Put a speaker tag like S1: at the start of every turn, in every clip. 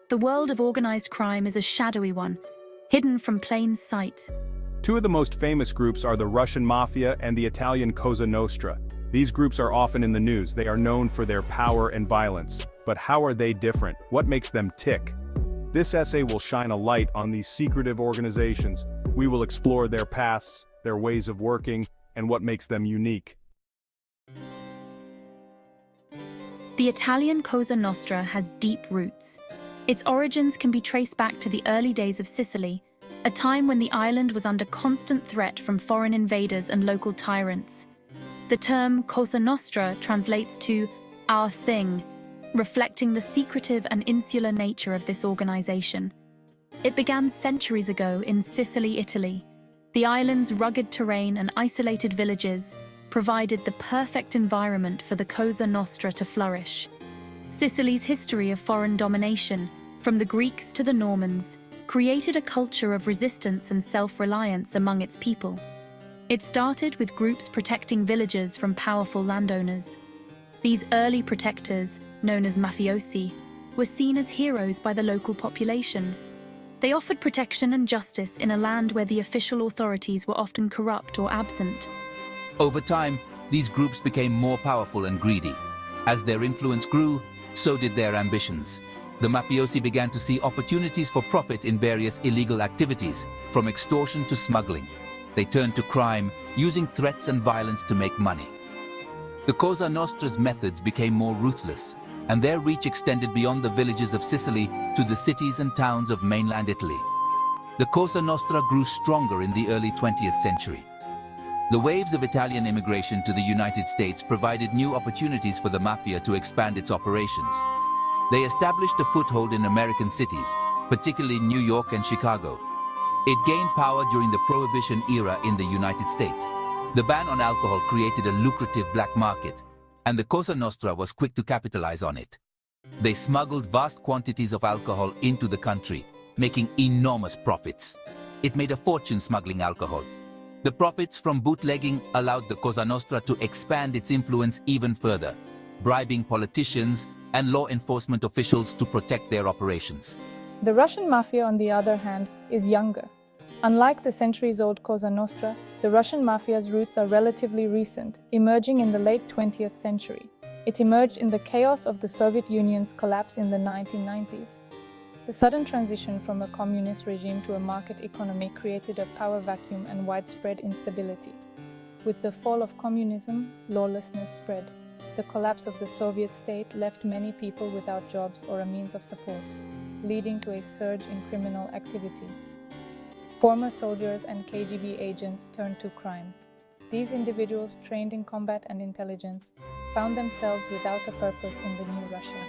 S1: The world of organized crime is a shadowy one, hidden from plain sight.
S2: Two of the most famous groups are the Russian Mafia and the Italian Cosa Nostra. These groups are often in the news. They are known for their power and violence. But how are they different? What makes them tick? This essay will shine a light on these secretive organizations. We will explore their pasts, their ways of working, and what makes them unique.
S1: The Italian Cosa Nostra has deep roots. Its origins can be traced back to the early days of Sicily, a time when the island was under constant threat from foreign invaders and local tyrants. The term Cosa Nostra translates to "our thing," reflecting the secretive and insular nature of this organization. It began centuries ago in Sicily, Italy. The island's rugged terrain and isolated villages provided the perfect environment for the Cosa Nostra to flourish. Sicily's history of foreign domination, from the Greeks to the Normans, created a culture of resistance and self-reliance among its people. It started with groups protecting villagers from powerful landowners. These early protectors, known as mafiosi, were seen as heroes by the local population. They offered protection and justice in a land where the official authorities were often corrupt or absent.
S3: Over time, these groups became more powerful and greedy. As their influence grew, so did their ambitions. The mafiosi began to see opportunities for profit in various illegal activities, from extortion to smuggling. They turned to crime, using threats and violence to make money. The Cosa Nostra's methods became more ruthless, and their reach extended beyond the villages of Sicily to the cities and towns of mainland Italy. The Cosa Nostra grew stronger in the early 20th century. The waves of Italian immigration to the United States provided new opportunities for the mafia to expand its operations. They established a foothold in American cities, particularly New York and Chicago. It gained power during the Prohibition era in the United States. The ban on alcohol created a lucrative black market, and the Cosa Nostra was quick to capitalize on it. They smuggled vast quantities of alcohol into the country, making enormous profits. It made a fortune smuggling alcohol. The profits from bootlegging allowed the Cosa Nostra to expand its influence even further, bribing politicians and law enforcement officials to protect their operations.
S4: The Russian Mafia, on the other hand, is younger. Unlike the centuries-old Cosa Nostra, the Russian Mafia's roots are relatively recent, emerging in the late 20th century. It emerged in the chaos of the Soviet Union's collapse in the 1990s. The sudden transition from a communist regime to a market economy created a power vacuum and widespread instability. With the fall of communism, lawlessness spread. The collapse of the Soviet state left many people without jobs or a means of support, leading to a surge in criminal activity. Former soldiers and KGB agents turned to crime. These individuals, trained in combat and intelligence, found themselves without a purpose in the new Russia.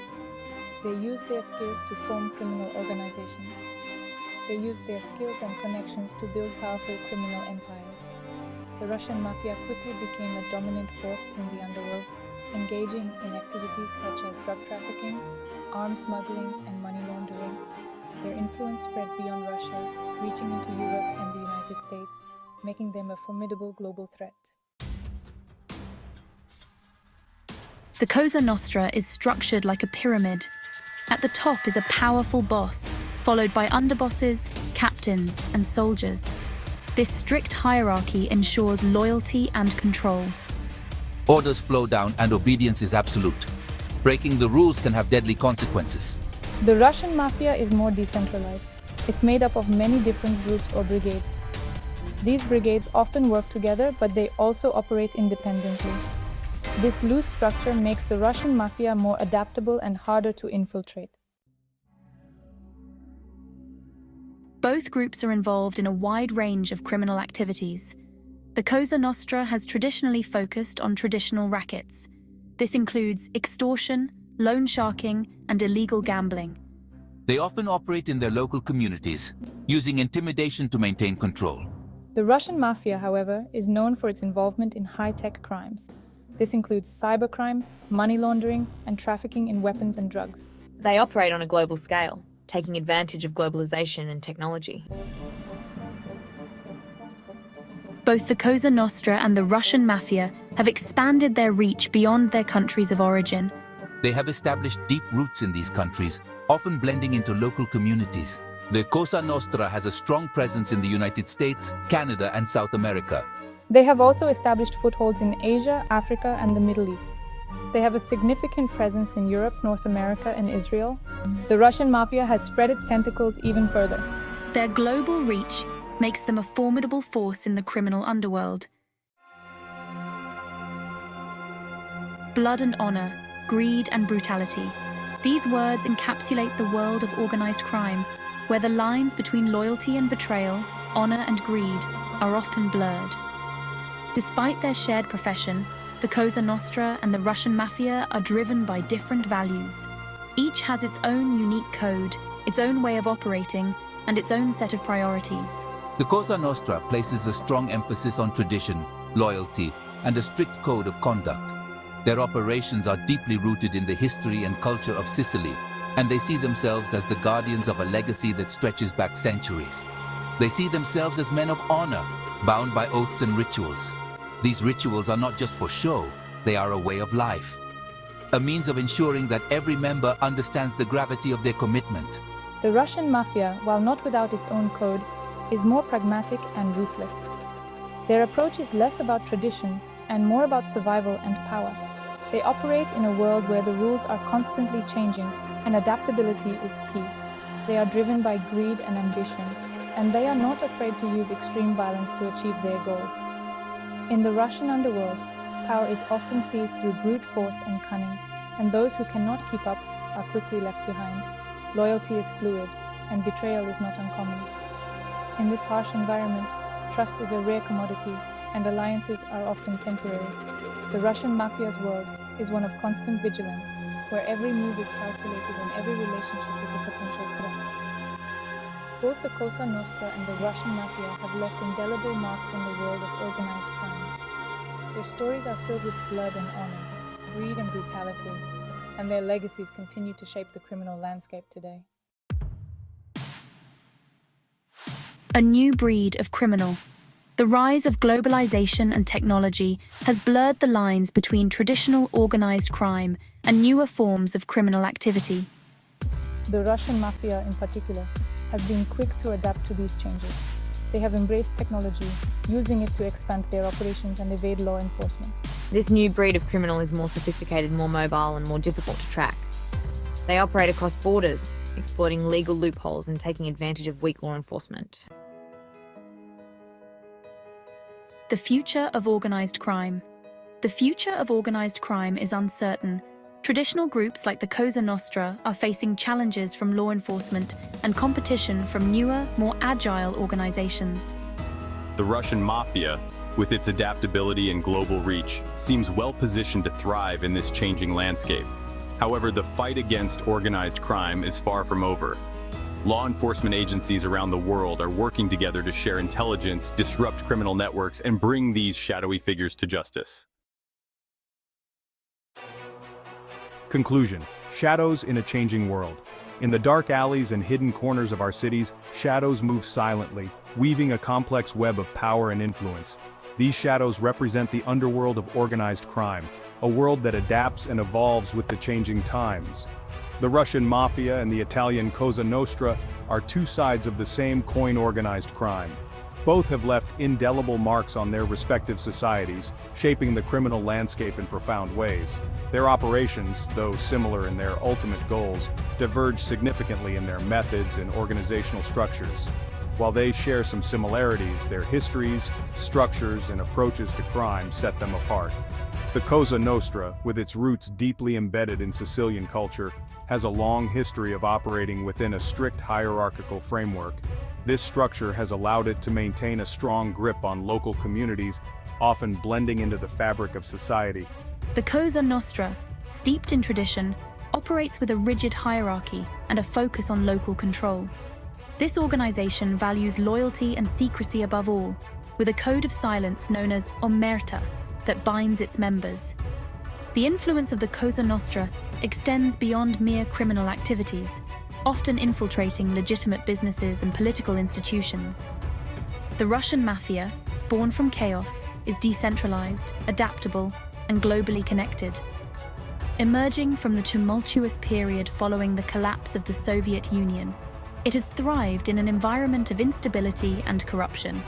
S4: They used their skills to form criminal organizations. They used their skills and connections to build powerful criminal empires. The Russian Mafia quickly became a dominant force in the underworld, engaging in activities such as drug trafficking, arms smuggling, and money laundering. Their influence spread beyond Russia, reaching into Europe and the United States, making them a formidable global threat.
S1: The Cosa Nostra is structured like a pyramid. At the top is a powerful boss, followed by underbosses, captains, and soldiers. This strict hierarchy ensures loyalty and control.
S3: Orders flow down and obedience is absolute. Breaking the rules can have deadly consequences.
S4: The Russian Mafia is more decentralized. It's made up of many different groups or brigades. These brigades often work together, but they also operate independently. This loose structure makes the Russian Mafia more adaptable and harder to infiltrate.
S1: Both groups are involved in a wide range of criminal activities. The Cosa Nostra has traditionally focused on traditional rackets. This includes extortion, loan sharking, and illegal gambling.
S3: They often operate in their local communities, using intimidation to maintain control.
S4: The Russian Mafia, however, is known for its involvement in high-tech crimes. This includes cybercrime, money laundering, and trafficking in weapons and drugs.
S5: They operate on a global scale, taking advantage of globalization and technology.
S1: Both the Cosa Nostra and the Russian Mafia have expanded their reach beyond their countries of origin.
S3: They have established deep roots in these countries, often blending into local communities. The Cosa Nostra has a strong presence in the United States, Canada, and South America.
S4: They have also established footholds in Asia, Africa, and the Middle East. They have a significant presence in Europe, North America, and Israel. The Russian Mafia has spread its tentacles even further.
S1: Their global reach makes them a formidable force in the criminal underworld. Blood and honor, greed and brutality. These words encapsulate the world of organized crime, where the lines between loyalty and betrayal, honor and greed, are often blurred. Despite their shared profession, the Cosa Nostra and the Russian Mafia are driven by different values. Each has its own unique code, its own way of operating, and its own set of priorities.
S3: The Cosa Nostra places a strong emphasis on tradition, loyalty, and a strict code of conduct. Their operations are deeply rooted in the history and culture of Sicily, and they see themselves as the guardians of a legacy that stretches back centuries. They see themselves as men of honor, bound by oaths and rituals. These rituals are not just for show, they are a way of life. A means of ensuring that every member understands the gravity of their commitment.
S4: The Russian Mafia, while not without its own code, is more pragmatic and ruthless. Their approach is less about tradition and more about survival and power. They operate in a world where the rules are constantly changing and adaptability is key. They are driven by greed and ambition, and they are not afraid to use extreme violence to achieve their goals. In the Russian underworld, power is often seized through brute force and cunning, and those who cannot keep up are quickly left behind. Loyalty is fluid, and betrayal is not uncommon. In this harsh environment, trust is a rare commodity, and alliances are often temporary. The Russian Mafia's world is one of constant vigilance, where every move is calculated and every relationship is a potential threat. Both the Cosa Nostra and the Russian Mafia have left indelible marks on the world of organized crime. Their stories are filled with blood and honor, greed and brutality, and their legacies continue to shape the criminal landscape today.
S1: A new breed of criminal. The rise of globalization and technology has blurred the lines between traditional organized crime and newer forms of criminal activity.
S4: The Russian Mafia, in particular, has been quick to adapt to these changes. They have embraced technology, using it to expand their operations and evade law enforcement.
S5: This new breed of criminal is more sophisticated, more mobile, and more difficult to track. They operate across borders, exploiting legal loopholes and taking advantage of weak law enforcement.
S1: The future of organized crime. The future of organized crime is uncertain. Traditional groups like the Cosa Nostra are facing challenges from law enforcement and competition from newer, more agile organizations.
S2: The Russian Mafia, with its adaptability and global reach, seems well positioned to thrive in this changing landscape. However, the fight against organized crime is far from over. Law enforcement agencies around the world are working together to share intelligence, disrupt criminal networks, and bring these shadowy figures to justice. Conclusion: shadows in a changing world. In the dark alleys and hidden corners of our cities, shadows move silently, weaving a complex web of power and influence. These shadows represent the underworld of organized crime, a world that adapts and evolves with the changing times. The Russian Mafia and the Italian Cosa Nostra are two sides of the same coin: organized crime. Both have left indelible marks on their respective societies, shaping the criminal landscape in profound ways. Their operations, though similar in their ultimate goals, diverge significantly in their methods and organizational structures. While they share some similarities, their histories, structures, and approaches to crime set them apart. The Cosa Nostra, with its roots deeply embedded in Sicilian culture, has a long history of operating within a strict hierarchical framework. This structure has allowed it to maintain a strong grip on local communities, often blending into the fabric of society.
S1: The Cosa Nostra, steeped in tradition, operates with a rigid hierarchy and a focus on local control. This organization values loyalty and secrecy above all, with a code of silence known as omerta that binds its members. The influence of the Cosa Nostra extends beyond mere criminal activities, often infiltrating legitimate businesses and political institutions. The Russian Mafia, born from chaos, is decentralized, adaptable, and globally connected. Emerging from the tumultuous period following the collapse of the Soviet Union, it has thrived in an environment of instability and corruption.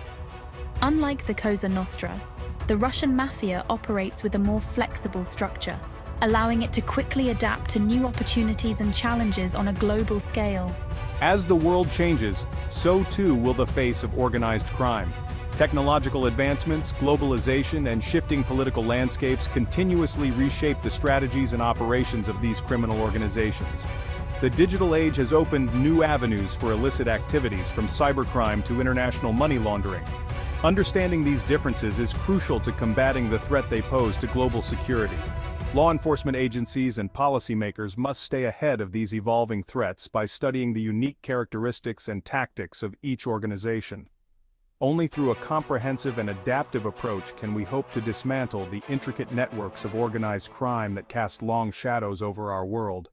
S1: Unlike the Cosa Nostra, the Russian Mafia operates with a more flexible structure, allowing it to quickly adapt to new opportunities and challenges on a global scale.
S2: As the world changes, so too will the face of organized crime. Technological advancements, globalization, and shifting political landscapes continuously reshape the strategies and operations of these criminal organizations. The digital age has opened new avenues for illicit activities, from cybercrime to international money laundering. Understanding these differences is crucial to combating the threat they pose to global security. Law enforcement agencies and policymakers must stay ahead of these evolving threats by studying the unique characteristics and tactics of each organization. Only through a comprehensive and adaptive approach can we hope to dismantle the intricate networks of organized crime that cast long shadows over our world.